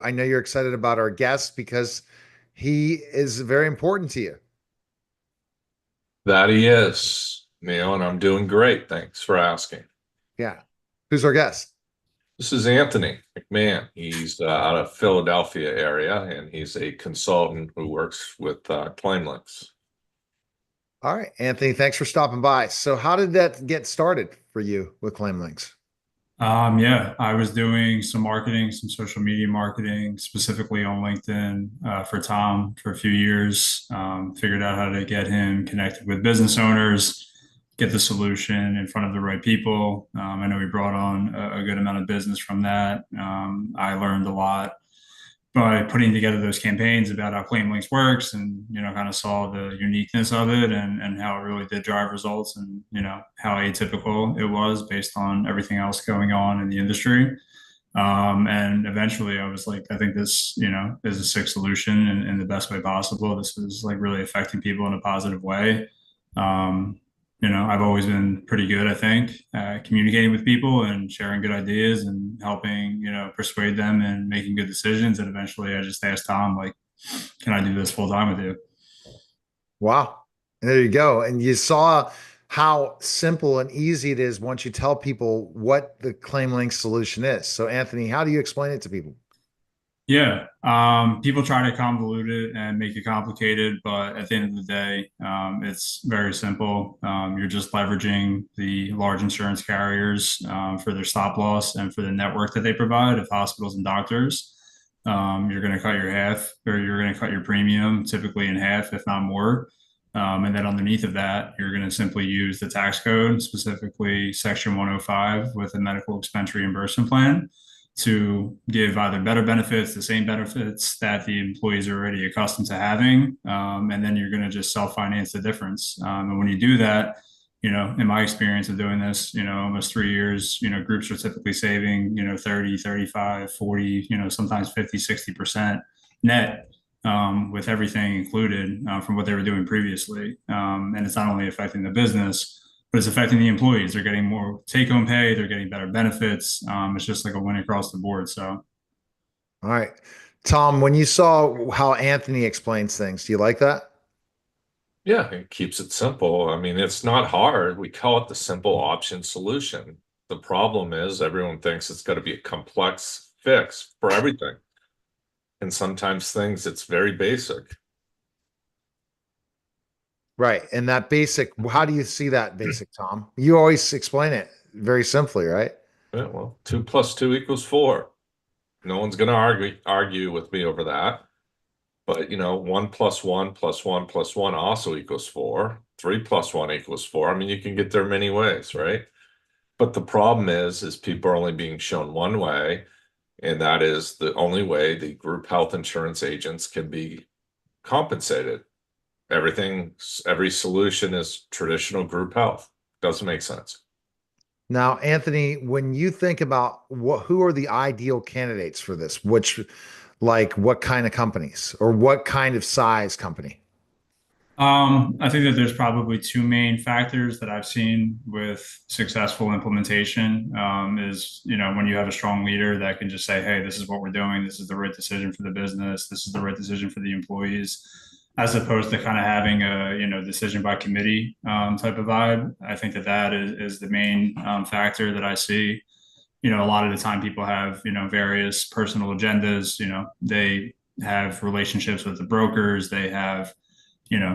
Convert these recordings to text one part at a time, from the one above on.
I know you're excited about our guest because he is very important to you. That he is, and I'm doing great. Thanks for asking. Yeah. Who's our guest? This is Anthony McMahon. He's out of Philadelphia area, and he's a consultant who works with ClaimLinks. All right, Anthony, thanks for stopping by. So, how did that get started for you with ClaimLinks? Yeah, I was doing some marketing, some social media marketing, specifically on LinkedIn for Tom for a few years. Figured out how to get him connected with business owners, get the solution in front of the right people. I know we brought on a good amount of business from that. I learned a lot by putting together those campaigns about how ClaimLinks works and, kind of saw the uniqueness of it and how it really did drive results and, how atypical it was based on everything else going on in the industry. And eventually I was like, I think this, is a sick solution in the best way possible. This is like really affecting people in a positive way. Um, I've always been pretty good, I think, at communicating with people and sharing good ideas and helping, persuade them and making good decisions. And eventually I just asked Tom, like, can I do this full time with you? Wow. There you go. And you saw how simple and easy it is once you tell people what the ClaimLinks solution is. So, Anthony, how do you explain it to people? Yeah. People try to convolute it and make it complicated, but at the end of the day, it's very simple. You're just leveraging the large insurance carriers for their stop loss and for the network that they provide of hospitals and doctors. You're going to cut your half, or you're going to cut your premium typically in half, if not more. And then underneath of that, you're going to simply use the tax code, specifically Section 105 with a medical expense reimbursement plan to give either better benefits, the same benefits that the employees are already accustomed to having. And then you're going to just self finance the difference. And when you do that, in my experience of doing this, almost 3 years, groups are typically saving, 30, 35, 40, sometimes 50, 60% net with everything included from what they were doing previously. And it's not only affecting the business, but it's affecting the employees. They're getting more take home pay, they're getting better benefits. It's just like a win across the board. So, All right. Tom, when you saw how Anthony explains things, do you like that? Yeah, it keeps it simple. I mean, it's not hard. We call it the simple option solution. The problem is everyone thinks it's got to be a complex fix for everything. And sometimes things it's very basic. Right. And that basic, how do you see that basic, Tom? You always explain it very simply, right? Yeah, well, 2 plus 2 equals 4. No one's going to argue with me over that. But 1 plus 1 plus 1 plus 1 also equals 4. 3 plus 1 equals 4. I mean, you can get there many ways, right? But the problem is people are only being shown one way, and that is the only way the group health insurance agents can be compensated. Every solution is traditional group health. Doesn't make sense. Now, Anthony, when you think about who are the ideal candidates for this, like what kind of companies or what kind of size company? I think that there's probably two main factors that I've seen with successful implementation is, when you have a strong leader that can just say, hey, this is what we're doing. This is the right decision for the business. This is the right decision for the employees, as opposed to kind of having a, decision by committee type of vibe. I think that that is the main factor that I see. A lot of the time people have, various personal agendas, they have relationships with the brokers, they have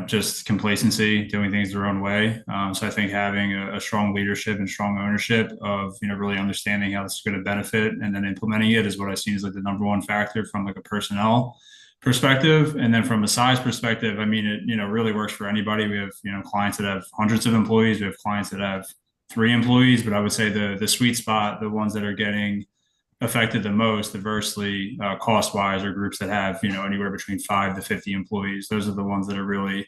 just complacency, doing things their own way. So I think having a strong leadership and strong ownership of, really understanding how this is going to benefit and then implementing it is what I've seen as like the number one factor from like a personnel perspective. And then from a size perspective, I mean, it, really works for anybody. We have, clients that have hundreds of employees. We have clients that have 3 employees, but I would say the sweet spot, the ones that are getting affected the most adversely cost wise are groups that have anywhere between 5 to 50 employees. Those are the ones that are really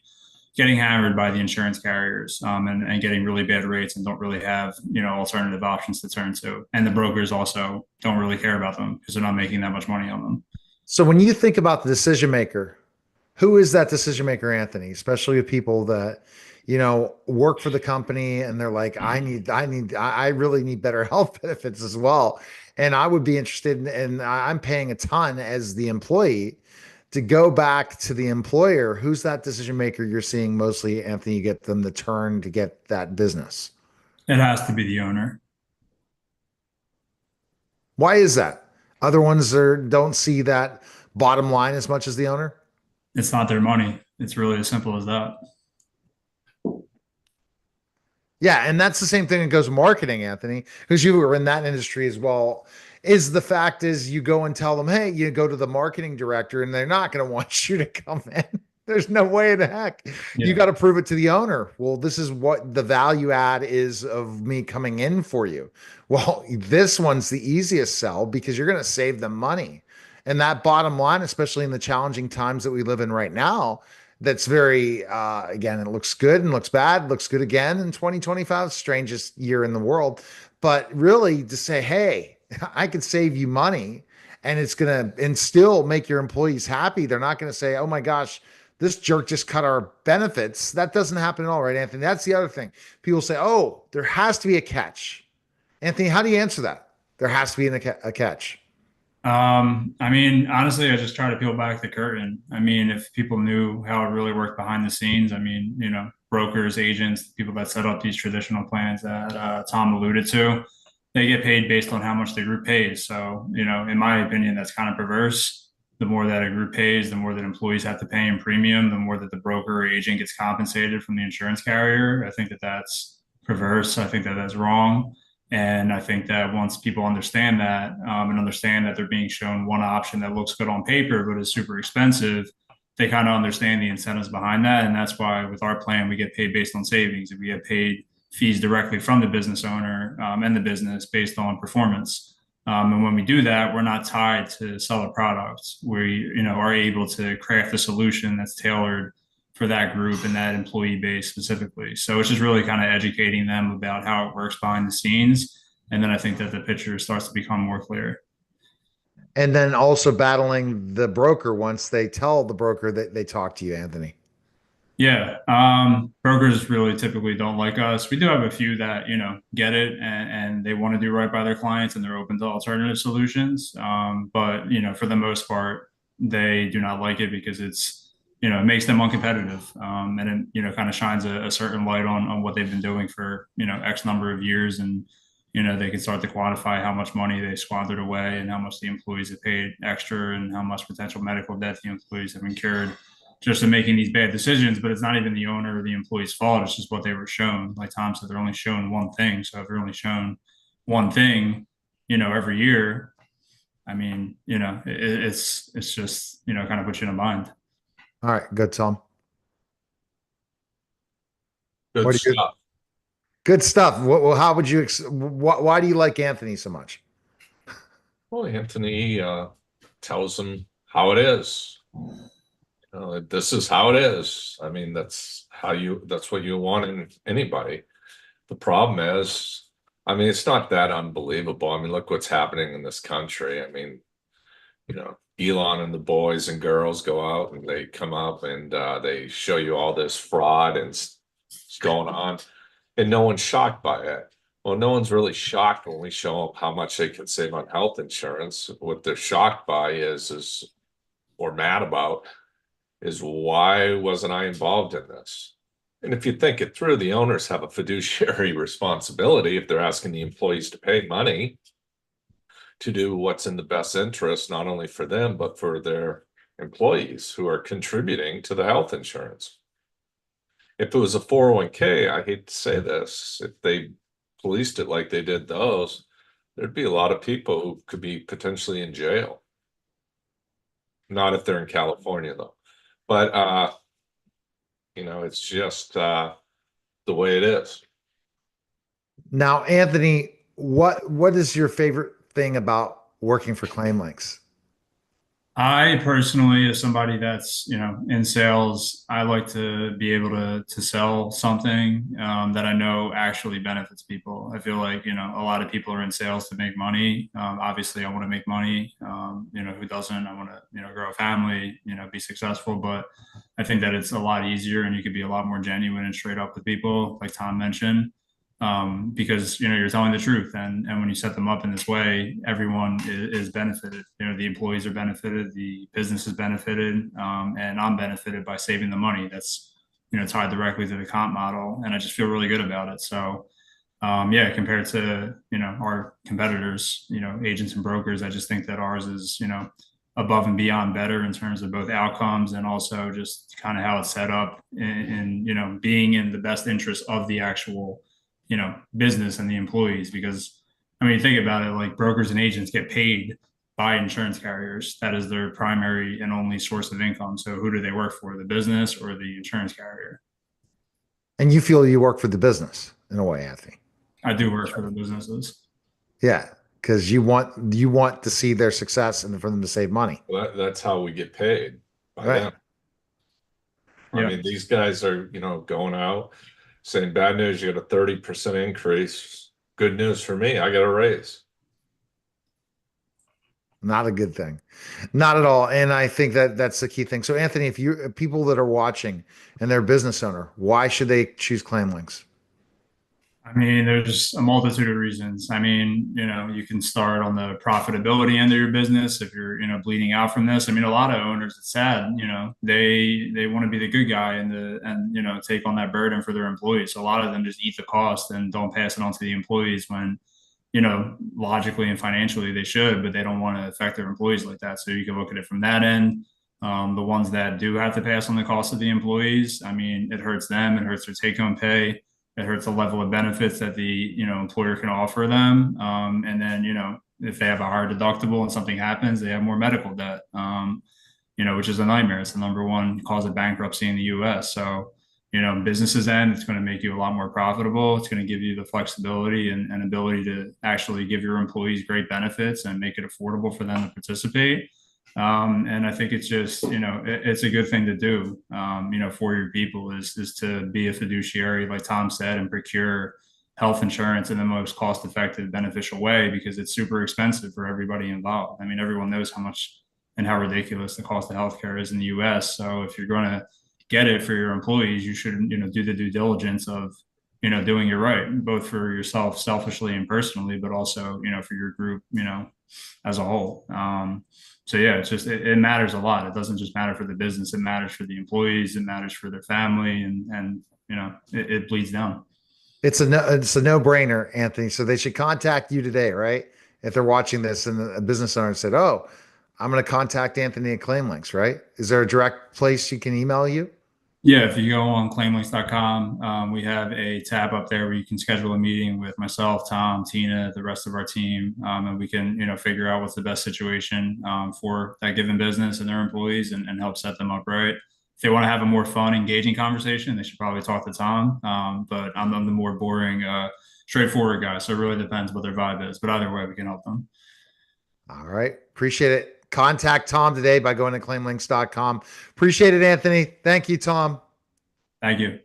getting hammered by the insurance carriers and getting really bad rates and don't really have alternative options to turn to, and the brokers also don't really care about them because they're not making that much money on them. So when you think about the decision maker, who is that decision maker, Anthony? Especially with people that, work for the company and they're like, I really need better health benefits as well. And I would be interested in, and I'm paying a ton as the employee to go back to the employer. Who's that decision maker you're seeing mostly, Anthony? You get them to turn to get that business. It has to be the owner. Why is that? Other ones don't see that bottom line as much as the owner. It's not their money. It's really as simple as that. Yeah, and that's the same thing that goes with marketing, Anthony, because you were in that industry as well. Is the fact is you go and tell them, hey, you go to the marketing director, and they're not going to want you to come in. There's no way in the heck. You Yeah. got to prove it to the owner. Well, this is what the value add is of me coming in for you. Well, this one's the easiest sell because you're going to save them money. And that bottom line, especially in the challenging times that we live in right now, that's very again, it looks good and looks bad, looks good again in 2025, strangest year in the world. But really to say, hey, I could save you money and it's gonna and still make your employees happy. They're not gonna say, oh my gosh, this jerk just cut our benefits. That doesn't happen at all, right, Anthony? That's the other thing. People say, oh, there has to be a catch. Anthony, how do you answer that? There has to be a catch. I mean, honestly, I just try to peel back the curtain. I mean, if people knew how it really worked behind the scenes, I mean, brokers, agents, people that set up these traditional plans that Tom alluded to, they get paid based on how much the group pays. So, in my opinion, that's kind of perverse. The more that a group pays, the more that employees have to pay in premium, the more that the broker or agent gets compensated from the insurance carrier. I think that that's perverse. I think that that's wrong. And I think that once people understand that and understand that they're being shown one option that looks good on paper but is super expensive, they kind of understand the incentives behind that. And that's why with our plan, we get paid based on savings. If we get paid fees directly from the business owner and the business based on performance. And when we do that, we're not tied to sell a product. We, are able to craft a solution that's tailored for that group and that employee base specifically. So it's just really kind of educating them about how it works behind the scenes. And then I think that the picture starts to become more clear. And then also battling the broker once they tell the broker that they talk to you, Anthony. Yeah. Brokers really typically don't like us. We do have a few that, get it and they want to do right by their clients and they're open to alternative solutions. But, for the most part, they do not like it because it makes them uncompetitive. And it, kind of shines a certain light on what they've been doing for, X number of years. And, they can start to quantify how much money they squandered away and how much the employees have paid extra and how much potential medical debt the employees have incurred just in making these bad decisions. But it's not even the owner or the employee's fault. It's just what they were shown. Like Tom said, they're only shown one thing. So if you're only shown one thing, every year, I mean, it's just, kind of puts you in a bind. All right, good, Tom. Good What do you stuff. good stuff? Well, how would you why do you like Anthony so much? Well, Anthony tells them how it is. This is how it is. I mean, that's what you want in anybody. The problem is, I mean, it's not that unbelievable. I mean, look what's happening in this country. I mean, Elon and the boys and girls go out and they come up and they show you all this fraud and going on, and no one's shocked by it. Well, no one's really shocked when we show them how much they can save on health insurance. What they're shocked by is or mad about is why wasn't I involved in this? And if you think it through, the owners have a fiduciary responsibility if they're asking the employees to pay money to do what's in the best interest, not only for them, but for their employees who are contributing to the health insurance. If it was a 401k, I hate to say this, if they policed it like they did those, there'd be a lot of people who could be potentially in jail. Not if they're in California, though. But, it's just the way it is. Now, Anthony, what is your favorite thing about working for ClaimLinks? I personally, as somebody that's in sales, I like to be able to sell something that I know actually benefits people. I feel like a lot of people are in sales to make money. Obviously, I want to make money. Who doesn't? I want to grow a family, be successful. But I think that it's a lot easier, and you can be a lot more genuine and straight up with people, like Tom mentioned. because you're telling the truth, and when you set them up in this way, everyone is benefited. The employees are benefited, the business is benefited, and I'm benefited by saving the money. That's tied directly to the comp model, and I just feel really good about it. So yeah, compared to our competitors, agents and brokers, I just think that ours is above and beyond better in terms of both outcomes and also just kind of how it's set up, and being in the best interest of the actual business and the employees. Because I mean, think about it, like brokers and agents get paid by insurance carriers. That is their primary and only source of income. So who do they work for, the business or the insurance carrier? And you feel you work for the business in a way, Anthony. I do work for the businesses. Yeah, because you want to see their success and for them to save money. Well, that's how we get paid by Right. them. I Yeah. mean, these guys are, going out saying bad news, you got a 30% increase. Good news for me, I got a raise. Not a good thing. Not at all. And I think that that's the key thing. So Anthony, if you people that are watching and they're a business owner, why should they choose ClaimLinks? I mean, there's a multitude of reasons. I mean, you can start on the profitability end of your business if you're, bleeding out from this. I mean, a lot of owners, it's sad, they want to be the good guy and take on that burden for their employees. So a lot of them just eat the cost and don't pass it on to the employees when, logically and financially they should, but they don't want to affect their employees like that. So you can look at it from that end. The ones that do have to pass on the cost of the employees, I mean, it hurts them, it hurts their take-home pay. It hurts the level of benefits that the employer can offer them, and then if they have a higher deductible and something happens, they have more medical debt, which is a nightmare. It's the number one cause of bankruptcy in the U.S. So businesses end, it's going to make you a lot more profitable. It's going to give you the flexibility and ability to actually give your employees great benefits and make it affordable for them to participate. And I think it's just, it's a good thing to do, for your people is to be a fiduciary, like Tom said, and procure health insurance in the most cost effective, beneficial way, because it's super expensive for everybody involved. I mean, everyone knows how much and how ridiculous the cost of healthcare is in the US. So if you're going to get it for your employees, you should, do the due diligence of, doing it right, both for yourself selfishly and personally, but also, for your group, as a whole. So yeah, it's just it matters a lot. It doesn't just matter for the business; it matters for the employees, it matters for their family, and it bleeds down. It's a no-brainer, Anthony. So they should contact you today, right? If they're watching this and a business owner said, "Oh, I'm going to contact Anthony at ClaimLinks," right? Is there a direct place you can email you? Yeah, if you go on claimlinks.com, we have a tab up there where you can schedule a meeting with myself, Tom, Tina, the rest of our team, and we can, figure out what's the best situation for that given business and their employees, and help set them up right. If they want to have a more fun, engaging conversation, they should probably talk to Tom. But I'm the more boring, straightforward guy, so it really depends what their vibe is. But either way, we can help them. All right. Appreciate it. Contact Tom today by going to claimlinks.com. Appreciate it, Anthony. Thank you, Tom. Thank you.